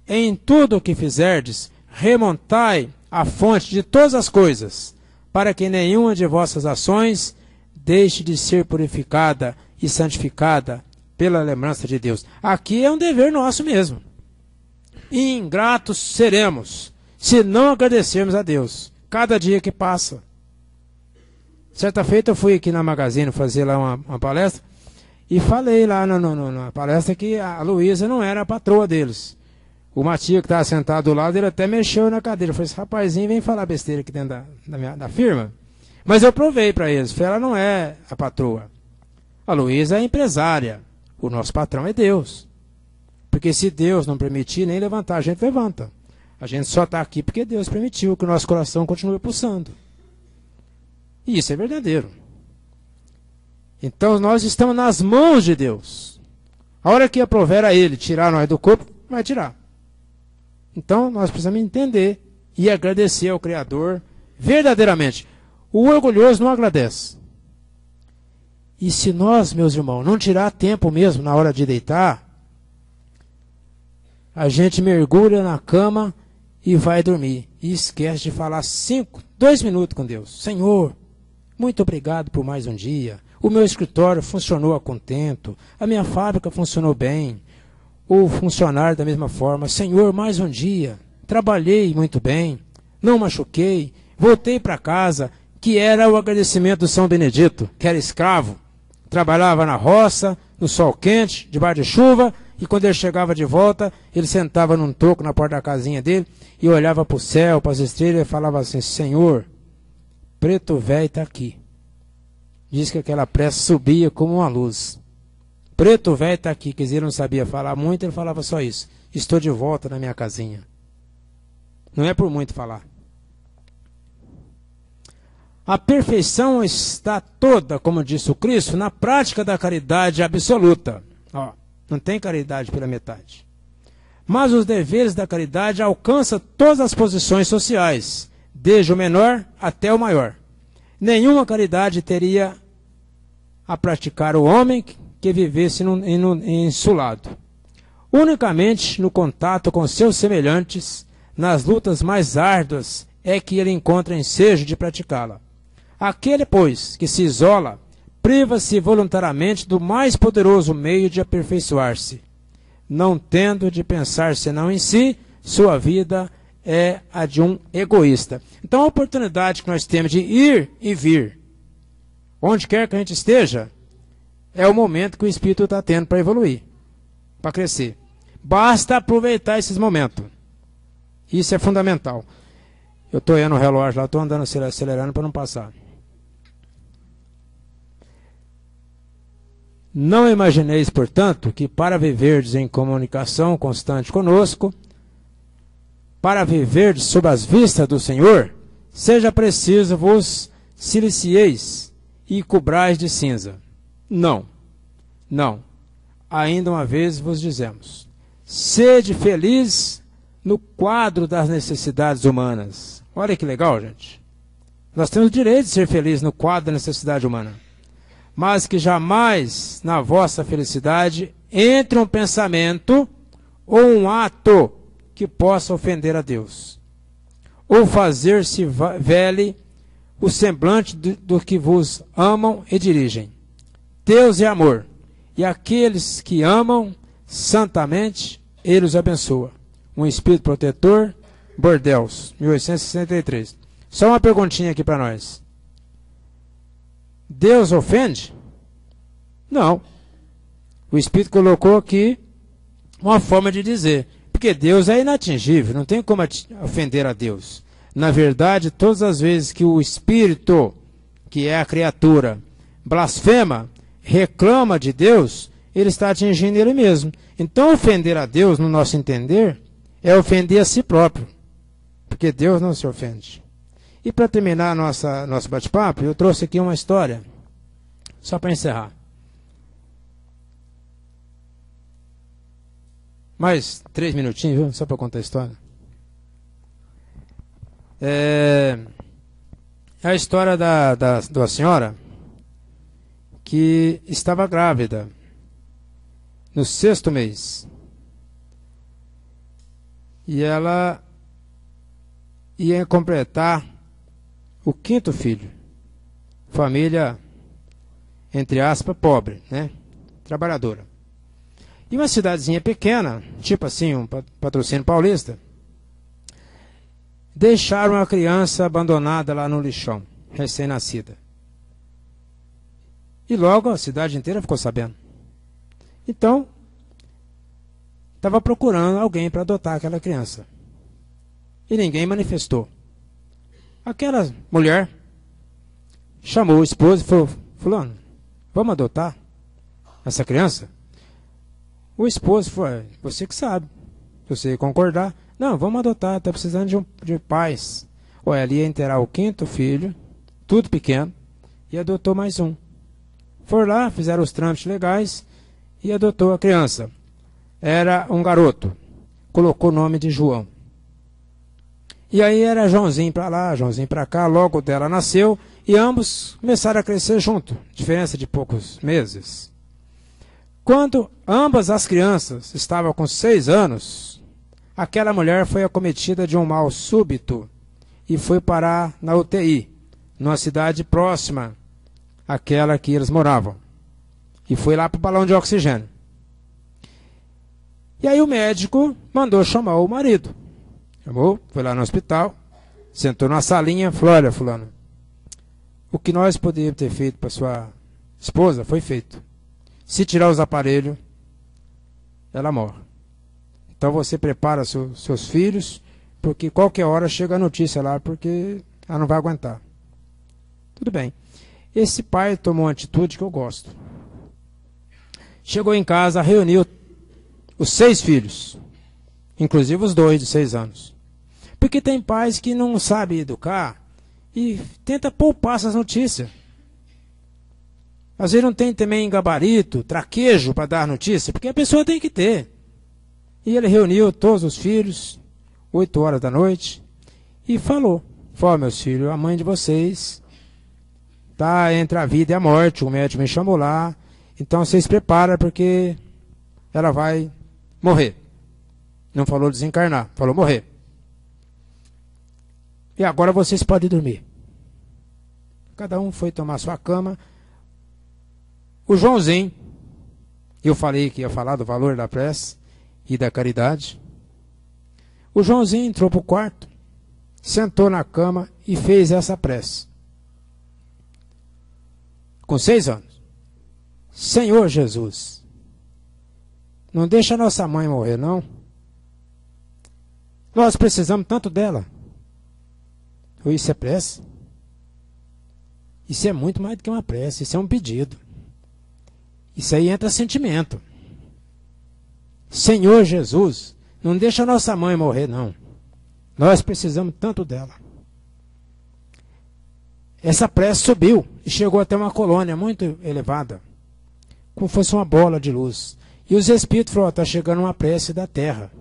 Em tudo o que fizerdes, remontai a fonte de todas as coisas, para que nenhuma de vossas ações deixe de ser purificada e santificada pela lembrança de Deus. Aqui é um dever nosso mesmo. Ingratos seremos, se não agradecermos a Deus, cada dia que passa. Certa feita eu fui aqui na Magazine fazer lá uma palestra, e falei lá na palestra que a Luísa não era a patroa deles. O Matias, que estava sentado do lado, ele até mexeu na cadeira. Eu falei, esse rapazinho vem falar besteira aqui dentro da firma. Mas eu provei para eles. Falei, ela não é a patroa. A Luísa é a empresária. O nosso patrão é Deus. Porque se Deus não permitir nem levantar, a gente levanta. A gente só está aqui porque Deus permitiu que o nosso coração continue pulsando. E isso é verdadeiro. Então nós estamos nas mãos de Deus. A hora que aprover a Ele tirar nós do corpo, vai tirar. Então nós precisamos entender e agradecer ao Criador verdadeiramente. O orgulhoso não agradece. E se nós, meus irmãos, não tirar tempo mesmo na hora de deitar, a gente mergulha na cama e vai dormir. E esquece de falar 2 minutos com Deus. Senhor, muito obrigado por mais um dia. O meu escritório funcionou a contento. A minha fábrica funcionou bem. O funcionário da mesma forma. Senhor, mais um dia. Trabalhei muito bem. Não machuquei. Voltei para casa, que era o agradecimento do São Benedito, que era escravo. Trabalhava na roça, no sol quente, debaixo de chuva, e quando ele chegava de volta, ele sentava num toco na porta da casinha dele e olhava para o céu, para as estrelas e falava assim: Senhor, preto velho está aqui. Diz que aquela prece subia como uma luz. Preto velho está aqui. Quer dizer, ele não sabia falar muito, ele falava só isso: estou de volta na minha casinha. Não é por muito falar. A perfeição está toda, como disse o Cristo, na prática da caridade absoluta. Ó, não tem caridade pela metade. Mas os deveres da caridade alcançam todas as posições sociais, desde o menor até o maior. Nenhuma caridade teria a praticar o homem que vivesse insulado. Unicamente no contato com seus semelhantes, nas lutas mais árduas, é que ele encontra ensejo de praticá-la. Aquele, pois, que se isola, priva-se voluntariamente do mais poderoso meio de aperfeiçoar-se. Não tendo de pensar senão em si, sua vida é a de um egoísta. Então a oportunidade que nós temos de ir e vir, onde quer que a gente esteja, é o momento que o Espírito está tendo para evoluir, para crescer. Basta aproveitar esses momentos. Isso é fundamental. Eu estou aí no relógio lá, estou andando acelerando para não passar. Não imagineis, portanto, que para viverdes em comunicação constante conosco, para viverdes sob as vistas do Senhor, seja preciso vos silicieis e cobrais de cinza. Não, não. Ainda uma vez vos dizemos: sede feliz no quadro das necessidades humanas. Olha que legal, gente. Nós temos o direito de ser felizes no quadro da necessidade humana. Mas que jamais na vossa felicidade entre um pensamento ou um ato que possa ofender a Deus, ou fazer-se vele o semblante do que vos amam e dirigem. Deus é amor, e aqueles que amam santamente, Ele os abençoa. Um Espírito Protetor, Bordeaux, 1863. Só uma perguntinha aqui para nós. Deus ofende? Não. O Espírito colocou aqui uma forma de dizer, porque Deus é inatingível, não tem como ofender a Deus. Na verdade, todas as vezes que o Espírito, que é a criatura, blasfema, reclama de Deus, ele está atingindo ele mesmo. Então, ofender a Deus, no nosso entender, é ofender a si próprio, porque Deus não se ofende. E para terminar nosso bate-papo, eu trouxe aqui uma história, só para encerrar. Mais 3 minutinhos, viu? Só para contar a história. É a história da senhora que estava grávida no 6º mês. E ela ia completar o 5º filho. Família, entre aspas, pobre, né? Trabalhadora. E uma cidadezinha pequena, tipo assim, um Patrocínio Paulista, deixaram a criança abandonada lá no lixão, recém-nascida. E logo a cidade inteira ficou sabendo. Então, estava procurando alguém para adotar aquela criança. E ninguém manifestou. Aquela mulher chamou o esposo e falou: fulano, vamos adotar essa criança? O esposo falou: você que sabe, se você concordar. Não, vamos adotar, está precisando de pais. Olha, ali ia inteirar o 5º filho, tudo pequeno, e adotou mais um. Foram lá, fizeram os trâmites legais e adotou a criança. Era um garoto, colocou o nome de João. E aí era Joãozinho para lá, Joãozinho para cá, logo dela nasceu, e ambos começaram a crescer junto, diferença de poucos meses. Quando ambas as crianças estavam com 6 anos, aquela mulher foi acometida de um mal súbito e foi parar na UTI, numa cidade próxima aquela que eles moravam. E foi lá para o balão de oxigênio. E aí o médico mandou chamar o marido. Chamou, foi lá no hospital, sentou na salinha, falou: olha, fulano, o que nós poderíamos ter feito para sua esposa foi feito. Se tirar os aparelhos, ela morre. Então você prepara seus filhos, porque qualquer hora chega a notícia lá, porque ela não vai aguentar. Tudo bem. Esse pai tomou uma atitude que eu gosto. Chegou em casa, reuniu os 6 filhos, inclusive os 2 de 6 anos. Porque tem pais que não sabem educar e tenta poupar essas notícias. Às vezes não tem também gabarito, traquejo para dar notícia, porque a pessoa tem que ter. E ele reuniu todos os filhos, 8 horas da noite, e falou: meus filhos, a mãe de vocês está entre a vida e a morte, o médico me chamou lá, então vocês preparam porque ela vai morrer. Não falou desencarnar, falou morrer. E agora vocês podem dormir. Cada um foi tomar sua cama. O Joãozinho, eu falei que ia falar do valor da prece e da caridade. O Joãozinho entrou para o quarto, sentou na cama e fez essa prece. Com 6 anos. Senhor Jesus, não deixa a nossa mãe morrer, não. Nós precisamos tanto dela. Isso é prece? Isso é muito mais do que uma prece, isso é um pedido. Isso aí entra sentimento. Senhor Jesus, não deixa a nossa mãe morrer, não. Nós precisamos tanto dela. Essa prece subiu e chegou até uma colônia muito elevada, como fosse uma bola de luz. E os espíritos falaram: está chegando uma prece da terra.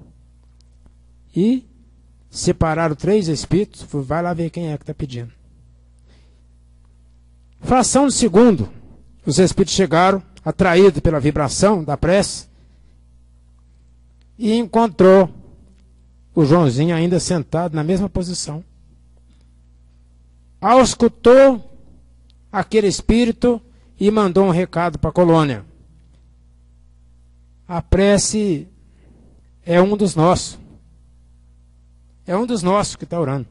E separaram 3 espíritos, vai lá ver quem é que está pedindo. Fração de segundo, os espíritos chegaram, atraídos pela vibração da prece, e encontrou o Joãozinho ainda sentado na mesma posição. Auscultou aquele espírito e mandou um recado para a colônia: a prece é um dos nossos. É um dos nossos que está orando.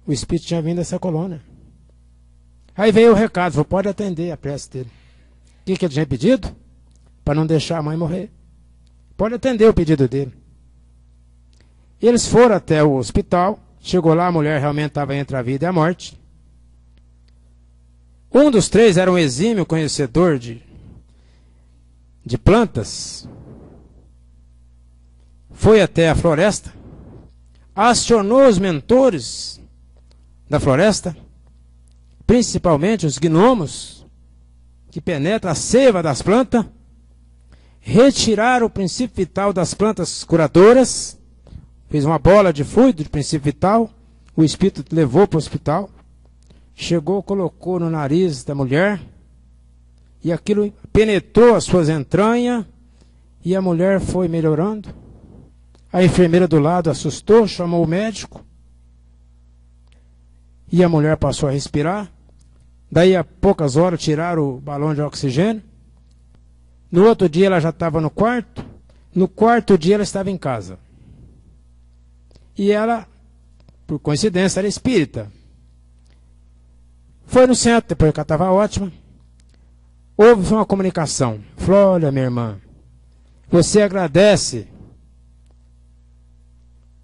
O espírito tinha vindo dessa colônia. Aí veio o recado: falou, pode atender a prece dele. O que ele tinha pedido? Para não deixar a mãe morrer. Pode atender o pedido dele. Eles foram até o hospital. Chegou lá, a mulher realmente estava entre a vida e a morte. Um dos 3 era um exímio conhecedor de plantas. Foi até a floresta, acionou os mentores da floresta, principalmente os gnomos, que penetram a seiva das plantas, retiraram o princípio vital das plantas curadoras, fez uma bola de fluido de princípio vital, o espírito levou para o hospital, chegou, colocou no nariz da mulher, e aquilo penetrou as suas entranhas, e a mulher foi melhorando. A enfermeira do lado assustou, chamou o médico, e a mulher passou a respirar. Daí a poucas horas tiraram o balão de oxigênio. No outro dia ela já estava no quarto. No 4º dia ela estava em casa. E ela, por coincidência, era espírita. Foi no centro, depois que ela estava ótima. Houve uma comunicação. Falou: olha, minha irmã, você agradece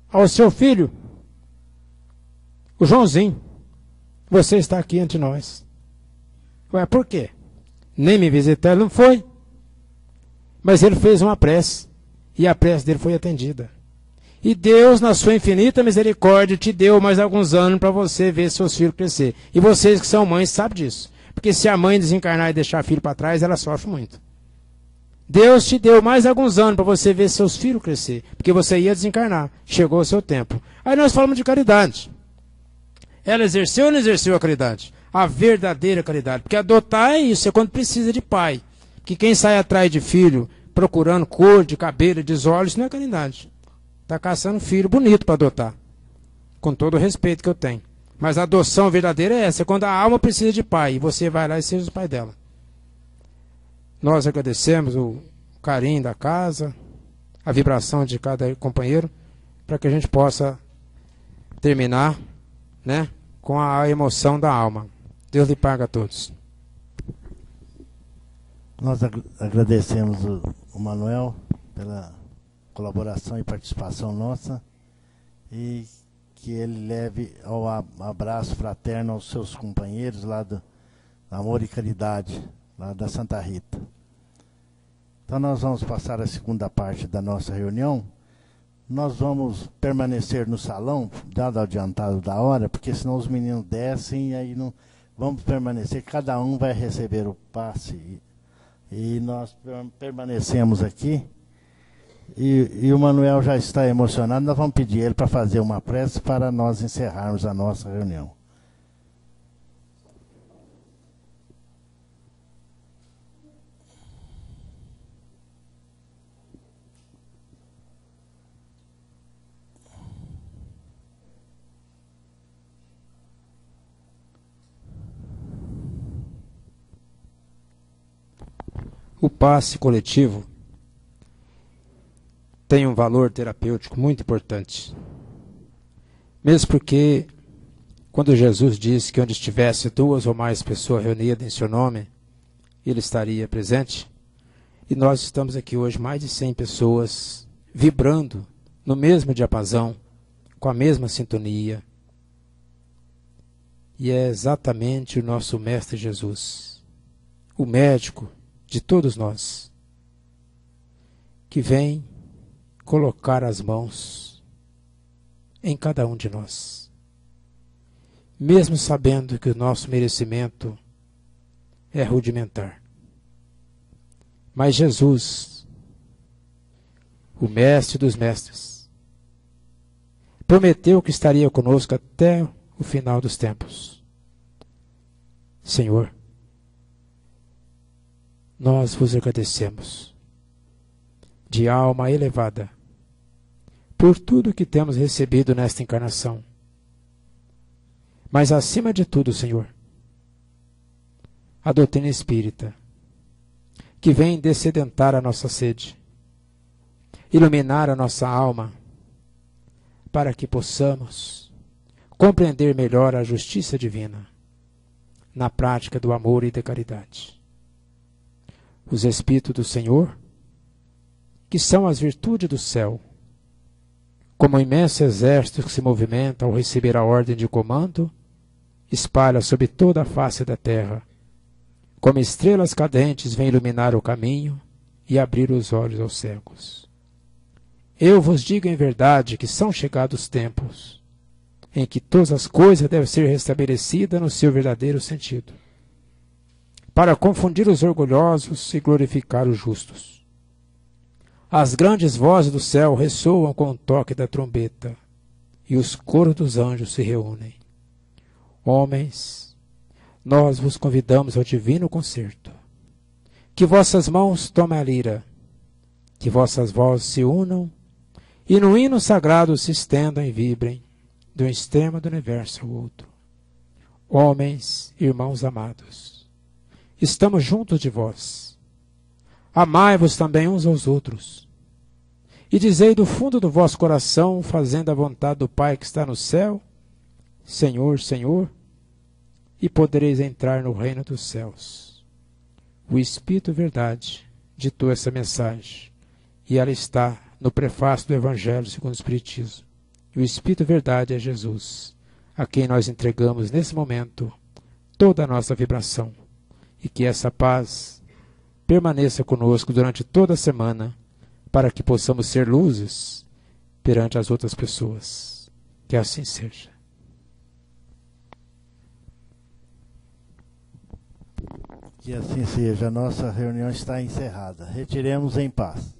ao seu filho, o Joãozinho, você está aqui entre nós. Ué, por quê? Nem me visitar ele não foi. Mas ele fez uma prece, e a prece dele foi atendida. E Deus, na sua infinita misericórdia, te deu mais alguns anos para você ver seus filhos crescer. E vocês que são mães sabem disso. Porque se a mãe desencarnar e deixar filho para trás, ela sofre muito. Deus te deu mais alguns anos para você ver seus filhos crescer. Porque você ia desencarnar. Chegou o seu tempo. Aí nós falamos de caridade. Ela exerceu ou não exerceu a caridade? A verdadeira caridade. Porque adotar é isso, é quando precisa de pai. Porque quem sai atrás de filho, procurando cor de cabelo, de olhos, não é caridade. Está caçando filho bonito para adotar. Com todo o respeito que eu tenho. Mas a adoção verdadeira é essa, quando a alma precisa de pai, e você vai lá e seja o pai dela. Nós agradecemos o carinho da casa, a vibração de cada companheiro, para que a gente possa terminar, né, com a emoção da alma. Deus lhe paga a todos. Nós agradecemos o Manuel pela colaboração e participação nossa, e que ele leve ao abraço fraterno aos seus companheiros lá do Amor e Caridade, lá da Santa Rita. Então nós vamos passar a segunda parte da nossa reunião. Nós vamos permanecer no salão, dado o adiantado da hora, porque senão os meninos descem e aí não vamos permanecer, cada um vai receber o passe. E nós permanecemos aqui. E o Manuel já está emocionado, nós vamos pedir ele para fazer uma prece para nós encerrarmos a nossa reunião. O passe coletivo tem um valor terapêutico muito importante. Mesmo porque, quando Jesus disse que onde estivesse 2 ou mais pessoas reunidas em seu nome, ele estaria presente. E nós estamos aqui hoje, mais de 100 pessoas, vibrando no mesmo diapasão, com a mesma sintonia. E é exatamente o nosso Mestre Jesus, o médico de todos nós, que vem colocar as mãos em cada um de nós, mesmo sabendo que o nosso merecimento é rudimentar. Mas Jesus, o Mestre dos Mestres, prometeu que estaria conosco até o final dos tempos. Senhor, nós vos agradecemos de alma elevada por tudo que temos recebido nesta encarnação. Mas acima de tudo, Senhor, a doutrina espírita, que vem dessedentar a nossa sede, iluminar a nossa alma, para que possamos compreender melhor a justiça divina na prática do amor e da caridade. Os Espíritos do Senhor, que são as virtudes do céu, como um imenso exército que se movimenta ao receber a ordem de comando, espalha sobre toda a face da terra, como estrelas cadentes vêm iluminar o caminho e abrir os olhos aos cegos. Eu vos digo em verdade que são chegados tempos em que todas as coisas devem ser restabelecidas no seu verdadeiro sentido, para confundir os orgulhosos e glorificar os justos. As grandes vozes do céu ressoam com o toque da trombeta, e os coros dos anjos se reúnem. Homens, nós vos convidamos ao divino concerto. Que vossas mãos tomem a lira, que vossas vozes se unam, e no hino sagrado se estendam e vibrem, de um extremo do universo ao outro. Homens, irmãos amados, estamos juntos de vós. Amai-vos também uns aos outros. E dizei do fundo do vosso coração, fazendo a vontade do Pai que está no céu, Senhor, Senhor, e podereis entrar no reino dos céus. O Espírito Verdade ditou essa mensagem, e ela está no prefácio do Evangelho segundo o Espiritismo. E o Espírito Verdade é Jesus, a quem nós entregamos nesse momento toda a nossa vibração, e que essa paz permaneça conosco durante toda a semana, para que possamos ser luzes perante as outras pessoas. Que assim seja. Que assim seja. A nossa reunião está encerrada. Retiremos em paz.